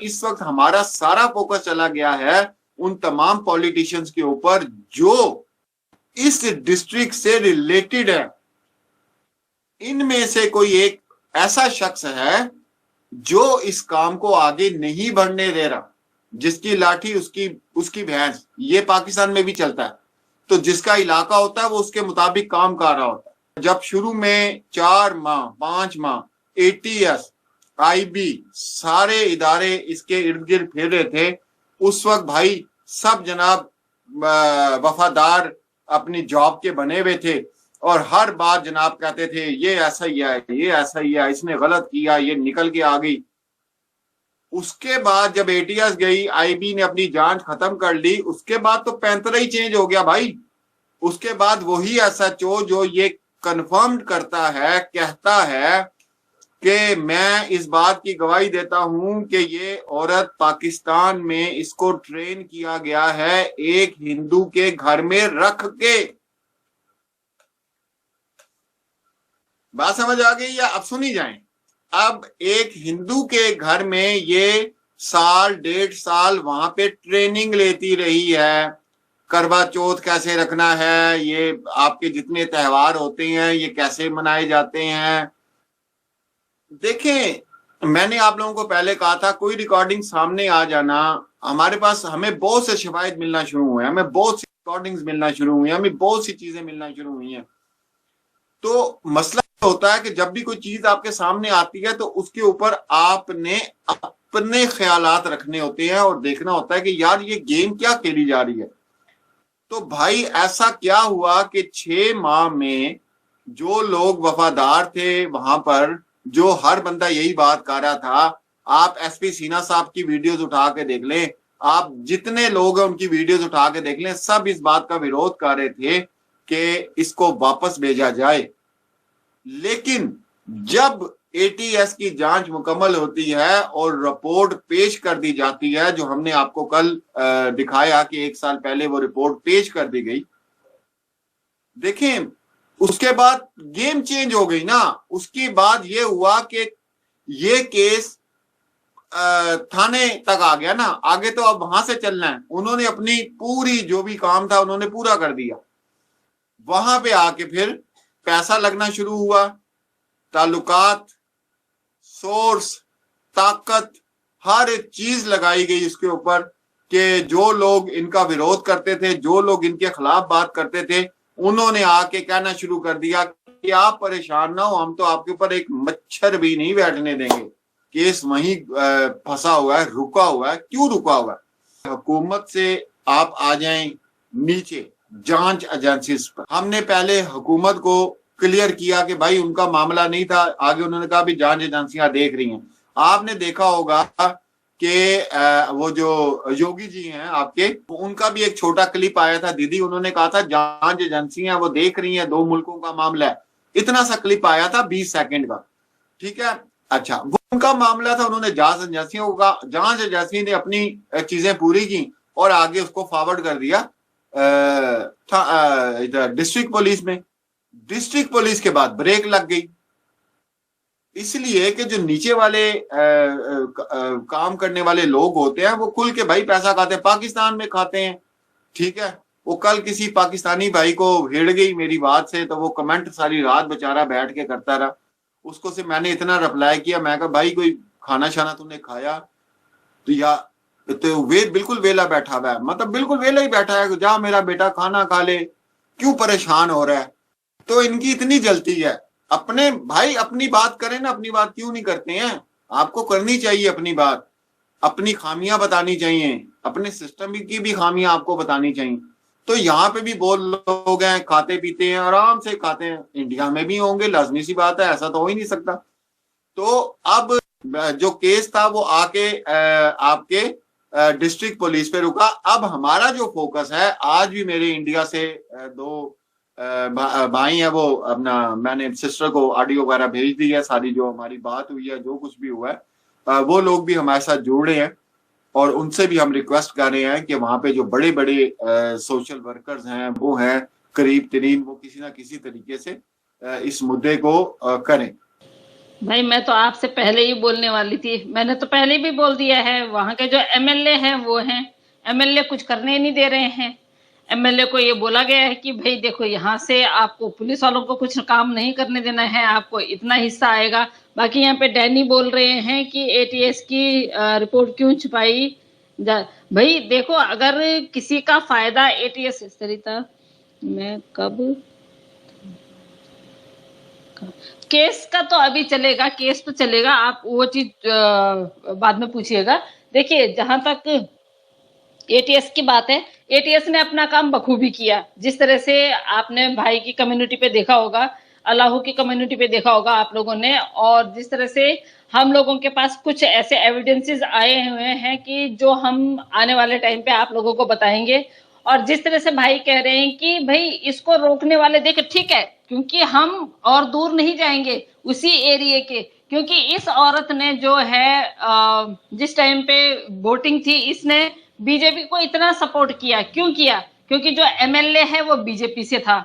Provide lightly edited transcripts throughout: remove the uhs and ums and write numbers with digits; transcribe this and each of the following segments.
इस वक्त हमारा सारा फोकस चला गया है उन तमाम पॉलिटिशियंस के ऊपर जो इस डिस्ट्रिक्ट से रिलेटेड है। इनमें से कोई एक ऐसा शख्स है जो इस काम को आगे नहीं बढ़ने दे रहा, जिसकी लाठी उसकी उसकी भैंस, ये पाकिस्तान में भी चलता है। तो जिसका इलाका होता है वो उसके मुताबिक काम कर रहा होता है। जब शुरू में 4 माह 5 माह ATS IB सारे इदारे इसके इर्द गिर्द फिर रहे थे, उस वक्त भाई सब जनाब वफादार अपनी जॉब के बने हुए थे और हर बात जनाब कहते थे ये ऐसा ही है, ये ऐसा ही है, इसने गलत किया, ये निकल के आ गई। उसके बाद जब ATS गई, IB ने अपनी जांच खत्म कर ली, उसके बाद तो पैंतरा ही चेंज हो गया भाई। उसके बाद वही SHO जो ये कंफर्म करता है, कहता है कि मैं इस बात की गवाही देता हूं कि ये औरत पाकिस्तान में इसको ट्रेन किया गया है एक हिंदू के घर में रख के। बात समझ आ गई या अब सुनी जाए? अब एक हिंदू के घर में ये साल 1.5 साल वहां पे ट्रेनिंग लेती रही है, करवा चौथ कैसे रखना है, ये आपके जितने त्योहार होते हैं ये कैसे मनाए जाते हैं। देखें, मैंने आप लोगों को पहले कहा था कोई रिकॉर्डिंग सामने आ जाना, हमारे पास हमें बहुत से शिकायत मिलना शुरू हुए, हमें बहुत सी रिकॉर्डिंग्स मिलना शुरू हुई, हमें बहुत सी चीजें मिलना शुरू हुई हैं। तो मसला होता है कि जब भी कोई चीज आपके सामने आती है तो उसके ऊपर आपने अपने ख्यालात रखने होते हैं और देखना होता है कि यार ये गेम क्या खेली जा रही है। तो भाई ऐसा क्या हुआ कि 6 माह में जो लोग वफादार थे वहां पर, जो हर बंदा यही बात कर रहा था, आप SP सिन्हा साहब की वीडियोस उठा के देख लें, आप जितने लोग हैं उनकी वीडियोस उठा के देख लें, सब इस बात का विरोध कर रहे थे कि इसको वापस भेजा जाए। लेकिन जब ATS की जांच मुकम्मल होती है और रिपोर्ट पेश कर दी जाती है, जो हमने आपको कल दिखाया कि 1 साल पहले वो रिपोर्ट पेश कर दी गई, देखें उसके बाद गेम चेंज हो गई ना। उसके बाद ये हुआ कि ये केस थाने तक आ गया ना, आगे तो अब वहां से चलना है। उन्होंने अपनी पूरी जो भी काम था उन्होंने पूरा कर दिया। वहां पे आके फिर पैसा लगना शुरू हुआ, ताल्लुकात, सोर्स, ताकत, हर चीज लगाई गई इसके ऊपर कि जो लोग इनका विरोध करते थे, जो लोग इनके खिलाफ बात करते थे, उन्होंने आके कहना शुरू कर दिया कि आप परेशान ना हो, हम तो आपके ऊपर एक मच्छर भी नहीं बैठने देंगे, केस वहीं फंसा हुआ है, रुका हुआ है। क्यों रुका हुआ है? हुकूमत से आप आ जाएं नीचे जांच एजेंसीज पर। हमने पहले हुकूमत को क्लियर किया कि भाई उनका मामला नहीं था, आगे उन्होंने कहा भी जांच एजेंसियां देख रही हैं। आपने देखा होगा कि वो जो योगी जी हैं आपके, उनका भी एक छोटा क्लिप आया था, दीदी उन्होंने कहा था जांच एजेंसियां वो देख रही हैं, 2 मुल्कों का मामला है। इतना सा क्लिप आया था 20 सेकंड का, ठीक है। अच्छा, वो उनका मामला था, उन्होंने जांच एजेंसियों का, जांच एजेंसी ने अपनी चीजें पूरी की और आगे उसको फॉरवर्ड कर दिया इधर डिस्ट्रिक्ट पुलिस में। डिस्ट्रिक्ट पुलिस के बाद ब्रेक लग गई, इसलिए कि जो नीचे वाले काम करने वाले लोग होते हैं वो खुल के भाई पैसा खाते हैं, पाकिस्तान में खाते हैं, ठीक है। वो कल किसी पाकिस्तानी भाई को हिड़ गई मेरी बात से, तो वो कमेंट सारी रात बेचारा बैठ के करता रहा। उसको से मैंने इतना रिप्लाई किया, मैं कहा भाई कोई खाना शाना तूने खाया? तो या तो बिल्कुल वेला बैठा हुआ है, मतलब बिल्कुल वेला ही बैठा है, जा मेरा बेटा खाना खा ले, क्यों परेशान हो रहा है? तो इनकी इतनी जलती है। अपने भाई अपनी बात करें ना, अपनी बात क्यों नहीं करते हैं? आपको करनी चाहिए अपनी बात, अपनी खामियां बतानी चाहिए, अपने सिस्टम की भी खामियां आपको बतानी चाहिए। तो यहाँ पे भी बहुत लोग हैं खाते पीते हैं, आराम से खाते हैं, इंडिया में भी होंगे, लाजमी सी बात है, ऐसा तो हो ही नहीं सकता। तो अब जो केस था वो आके आपके डिस्ट्रिक्ट पुलिस पे रुका। अब हमारा जो फोकस है, आज भी मेरे इंडिया से 2 भाई है, वो अपना मैंने सिस्टर को ऑडियो वगैरह भेज दी है, सारी जो हमारी बात हुई है, जो कुछ भी हुआ है, वो लोग भी हमारे साथ जुड़े हैं और उनसे भी हम रिक्वेस्ट कर रहे हैं कि वहां पे जो बड़े बड़े सोशल वर्कर्स हैं वो हैं करीब तरीन, वो किसी ना किसी तरीके से इस मुद्दे को करें। भाई मैं तो आपसे पहले ही बोलने वाली थी, मैंने तो पहले भी बोल दिया है, वहां के जो एमएलए हैं वो हैं, एमएलए कुछ करने नहीं दे रहे हैं। एमएलए को ये बोला गया है कि भाई देखो यहाँ से आपको पुलिस वालों को कुछ काम नहीं करने देना है, आपको इतना हिस्सा आएगा। बाकी यहाँ पे डैनी बोल रहे हैं कि एटीएस की रिपोर्ट क्यों छुपाई भाई देखो अगर किसी का फायदा एटीएस, सरिता मैं कब केस का तो अभी चलेगा, केस तो चलेगा, आप वो चीज बाद में पूछिएगा। देखिए जहां तक एटीएस की बात है, एटीएस ने अपना काम बखूबी किया। जिस तरह से आपने भाई की कम्युनिटी पे देखा होगा, अल्लाह की कम्युनिटी पे देखा होगा आप लोगों ने, और जिस तरह से हम लोगों के पास कुछ ऐसे एविडेंसेस आए हुए हैं कि जो हम आने वाले टाइम पे आप लोगों को बताएंगे। और जिस तरह से भाई कह रहे हैं कि भाई इसको रोकने वाले देखे, ठीक है, क्योंकि हम और दूर नहीं जाएंगे उसी एरिया के, क्योंकि इस औरत ने जो है जिस टाइम पे वोटिंग थी इसने बीजेपी को इतना सपोर्ट किया। क्यों किया? क्योंकि जो एमएलए है वो बीजेपी से था।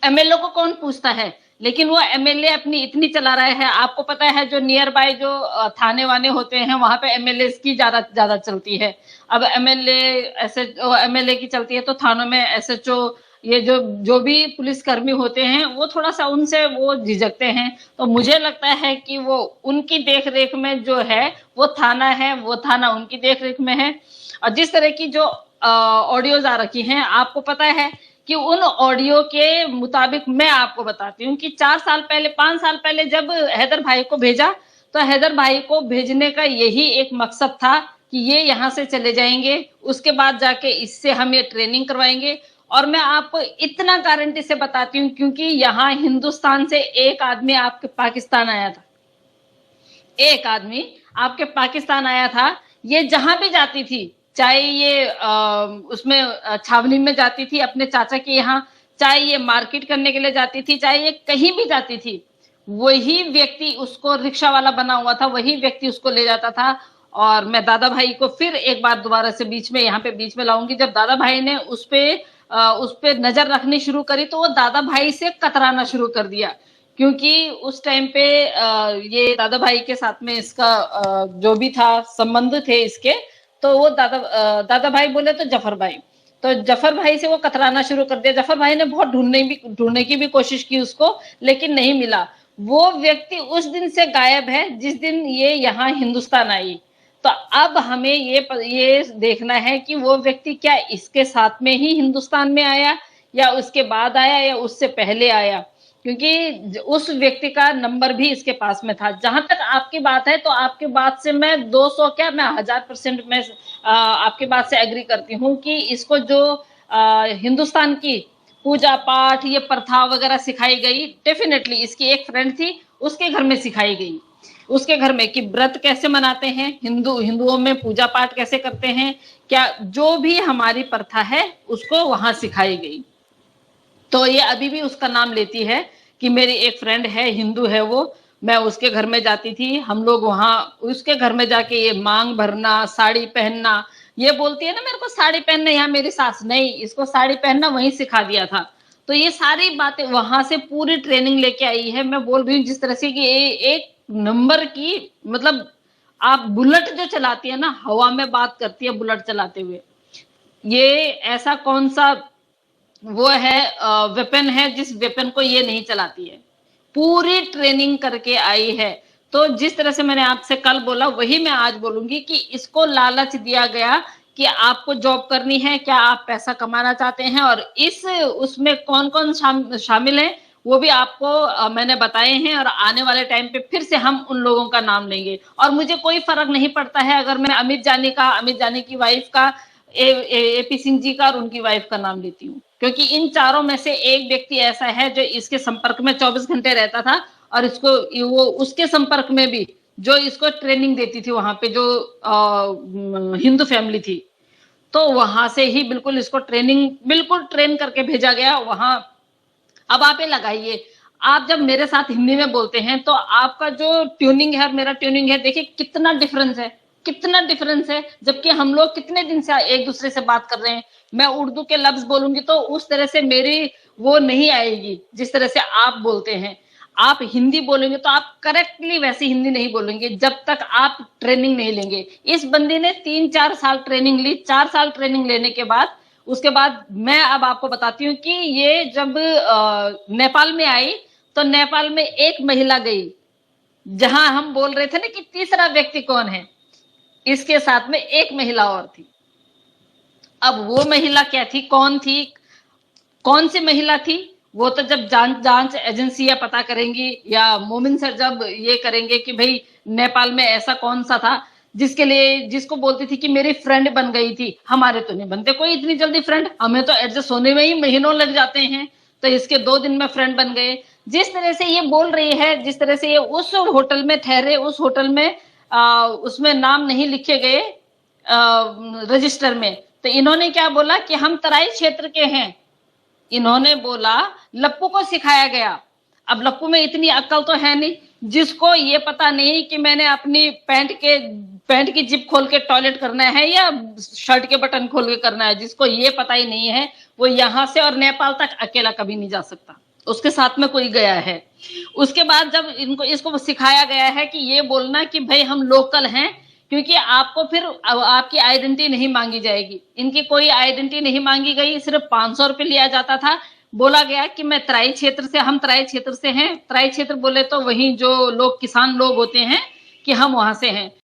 एमएलए को कौन पूछता है, लेकिन वो एमएलए अपनी इतनी चला रहा है। आपको पता है जो नियर बाय जो थाने वाने होते हैं वहां पे एमएलए की ज्यादा ज्यादा चलती है। अब एमएलए की चलती है तो थानों में एसएचओ, ये जो जो भी पुलिसकर्मी होते हैं वो थोड़ा सा उनसे वो झिझकते हैं। तो मुझे लगता है कि वो उनकी देख रेख में जो है वो थाना है, वो थाना उनकी देख रेख में है। और जिस तरह की जो ऑडियोज आ रखी हैं, आपको पता है कि उन ऑडियो के मुताबिक मैं आपको बताती हूँ कि 4 साल पहले 5 साल पहले जब हैदर भाई को भेजा, तो हैदर भाई को भेजने का यही एक मकसद था कि ये यहाँ से चले जाएंगे, उसके बाद जाके इससे हम ये ट्रेनिंग करवाएंगे। और मैं आपको इतना गारंटी से बताती हूँ क्योंकि यहाँ हिंदुस्तान से एक आदमी आपके पाकिस्तान आया था, एक आदमी आपके पाकिस्तान आया था। ये जहां भी जाती थी, चाहे ये उसमें छावनी में जाती थी अपने चाचा के यहाँ, चाहे ये मार्केट करने के लिए जाती थी, चाहे ये कहीं भी जाती थी, वही व्यक्ति उसको रिक्शा वाला बना हुआ था, वही व्यक्ति उसको ले जाता था। और मैं दादा भाई को फिर एक बार दोबारा से बीच में यहाँ पे बीच में लाऊंगी। जब दादा भाई ने उस पे नजर रखनी शुरू करी तो वो दादा भाई से कतराना शुरू कर दिया, क्योंकि उस टाइम पे ये दादा भाई के साथ में इसका जो भी था संबंध थे इसके, तो वो दादा भाई बोले तो जफर भाई, तो जफर भाई से वो कतराना शुरू कर दिया। जफर भाई ने बहुत ढूंढने की भी कोशिश की उसको, लेकिन नहीं मिला। वो व्यक्ति उस दिन से गायब है जिस दिन ये यहाँ हिंदुस्तान आई। तो अब हमें ये देखना है कि वो व्यक्ति क्या इसके साथ में ही हिंदुस्तान में आया, या उसके बाद आया, या उससे पहले आया, क्योंकि उस व्यक्ति का नंबर भी इसके पास में था। जहां तक आपकी बात है, तो आपकी बात से मैं 200 क्या मैं 1000% मैं आपकी बात से एग्री करती हूँ कि इसको जो हिंदुस्तान की पूजा पाठ ये प्रथा वगैरह सिखाई गई, डेफिनेटली इसकी एक फ्रेंड थी उसके घर में सिखाई गई, उसके घर में कि व्रत कैसे मनाते हैं, हिंदुओं में पूजा पाठ कैसे करते हैं, क्या जो भी हमारी प्रथा है उसको वहां सिखाई गई। तो ये अभी भी उसका नाम लेती है कि मेरी एक फ्रेंड है, हिंदू है वो, मैं उसके घर में जाती थी, हम लोग वहां उसके घर में जाके ये मांग भरना, साड़ी पहनना, ये बोलती है ना मेरे को साड़ी पहनना, यहाँ मेरी सास नहीं, इसको साड़ी पहनना वहीं सिखा दिया था। तो ये सारी बातें वहां से पूरी ट्रेनिंग लेके आई है। मैं बोल रही हूँ जिस तरह से कि एक नंबर की, मतलब आप बुलेट जो चलाती है ना, हवा में बात करती है बुलेट चलाते हुए, ये ऐसा कौन सा वो है वेपन है जिस वेपन को ये नहीं चलाती है, पूरी ट्रेनिंग करके आई है। तो जिस तरह से मैंने आपसे कल बोला वही मैं आज बोलूंगी कि इसको लालच दिया गया कि आपको जॉब करनी है, क्या आप पैसा कमाना चाहते हैं, और इस उसमें कौन कौन शामिल है वो भी आपको मैंने बताए हैं। और आने वाले टाइम पे फिर से हम उन लोगों का नाम लेंगे। और मुझे कोई फर्क नहीं पड़ता है अगर मैं अमित जानी की वाइफ का, एपी सिंह जी का और उनकी वाइफ का नाम लेती हूँ, क्योंकि इन चारों में से एक व्यक्ति ऐसा है जो इसके संपर्क में 24 घंटे रहता था, और इसको वो उसके संपर्क में भी जो इसको ट्रेनिंग देती थी वहां पे जो हिंदू फैमिली थी, तो वहां से ही बिल्कुल इसको बिल्कुल ट्रेन करके भेजा गया वहां। अब आप ये लगाइए, आप जब मेरे साथ हिंदी में बोलते हैं तो आपका जो ट्यूनिंग है और मेरा ट्यूनिंग है, देखिए कितना डिफरेंस है, कितना डिफरेंस है, जबकि हम लोग कितने दिन से एक दूसरे से बात कर रहे हैं। मैं उर्दू के लफ्ज बोलूंगी तो उस तरह से मेरी वो नहीं आएगी जिस तरह से आप बोलते हैं। आप हिंदी बोलेंगे तो आप करेक्टली वैसी हिंदी नहीं बोलेंगे जब तक आप ट्रेनिंग नहीं लेंगे। इस बंदी ने 3-4 साल ट्रेनिंग ली। 4 साल ट्रेनिंग लेने के बाद उसके बाद मैं अब आपको बताती हूँ कि ये जब नेपाल में आई तो नेपाल में एक महिला गई, जहां हम बोल रहे थे ना कि तीसरा व्यक्ति कौन है, इसके साथ में एक महिला और थी। अब वो महिला क्या थी, कौन थी, कौन सी महिला थी, वो तो जब जांच एजेंसियां पता करेंगी या मोमिन सर जब ये करेंगे कि भाई नेपाल में ऐसा कौन सा था जिसको बोलती थी कि मेरी फ्रेंड बन गई थी। हमारे तो नहीं बनते कोई इतनी जल्दी फ्रेंड, हमें तो एडजस्ट होने में ही महीनों लग जाते हैं, तो इसके 2 दिन में फ्रेंड बन गए। जिस तरह से ये बोल रही है, जिस तरह से ये उस होटल में ठहरे, उस होटल में उसमें नाम नहीं लिखे गए रजिस्टर में, तो इन्होंने क्या बोला कि हम तराई क्षेत्र के हैं। इन्होंने बोला, लप्पू को सिखाया गया। अब लप्पू में इतनी अक्ल तो है नहीं, जिसको ये पता नहीं कि मैंने अपनी पैंट की जिप खोल के टॉयलेट करना है या शर्ट के बटन खोल के करना है, जिसको ये पता ही नहीं है, वो यहां से और नेपाल तक अकेला कभी नहीं जा सकता, उसके साथ में कोई गया है। उसके बाद जब इसको सिखाया गया है कि ये बोलना कि भाई हम लोकल हैं, क्योंकि आपको फिर आपकी आइडेंटिटी नहीं मांगी जाएगी। इनकी कोई आइडेंटिटी नहीं मांगी गई, सिर्फ 500 रुपये लिया जाता था। बोला गया कि मैं तराई क्षेत्र से, हम तराई क्षेत्र से हैं। तराई क्षेत्र बोले तो वही जो लोग किसान लोग होते हैं कि हम वहां से हैं।